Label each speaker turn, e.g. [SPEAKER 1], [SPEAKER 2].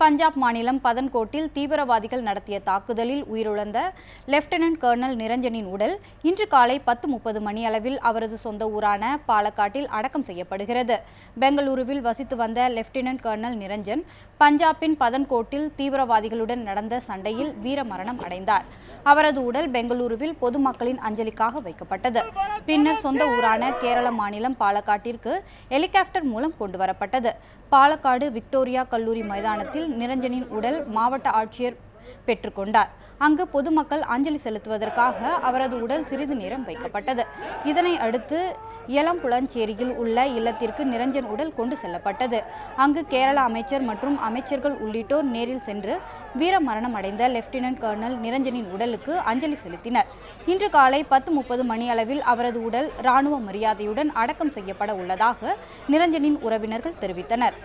[SPEAKER 1] பஞ்சாப் மாநிலம் பதன்கோட்டில் தீவிரவாதிகள் நடத்திய தாக்குதலில் உயிரிழந்த லெப்டினன்ட் கர்னல் நிரஞ்சனின் உடல் இன்று காலை 10:30 மணியளவில் அவரது சொந்த ஊரான பாலக்காட்டில் அடக்கம் செய்யப்படுகிறது. பெங்களூருவில் வசித்து வந்த லெப்டினன்ட் கர்னல் நிரஞ்சன் பஞ்சாபின் பதன்கோட்டில் தீவிரவாதிகளுடன் நடந்த சண்டையில் வீரமரணம் அடைந்தார். அவரது உடல் பெங்களூருவில் பொதுமக்களின் அஞ்சலிக்காக வைக்கப்பட்டது. பின்னர் சொந்த ஊரான கேரள மாநிலம் பாலக்காட்டிற்கு ஹெலிகாப்டர் மூலம் கொண்டுவரப்பட்டது. பாலக்காடு விக்டோரியா கல்லூரி மைதானத்தில் நிரஞ்சனின் உடல் மாவட்ட ஆட்சியர் பெற்றுக்கொண்டார். அங்கு பொதுமக்கள் அஞ்சலி செலுத்துவதற்காக அவரது உடல் சிறிது நேரம் வைக்கப்பட்டது. இதனை அடுத்து எலம்புலஞ்சேரியில் உள்ள இல்லத்திற்கு நிரஞ்சன் உடல் கொண்டு செல்லப்பட்டது. அங்கு கேரள அமைச்சர் மற்றும் அமைச்சர்கள் உள்ளிட்டோர் நேரில் சென்று வீரமரணம் அடைந்த லெப்டினன்ட் கர்னல் நிரஞ்சனின் உடலுக்கு அஞ்சலி செலுத்தினர். இன்று காலை 10:30 மணியளவில் அவரது உடல் இராணுவ மரியாதையுடன் அடக்கம் செய்யப்பட உள்ளதாக நிரஞ்சனின் உறவினர்கள் தெரிவித்தனர்.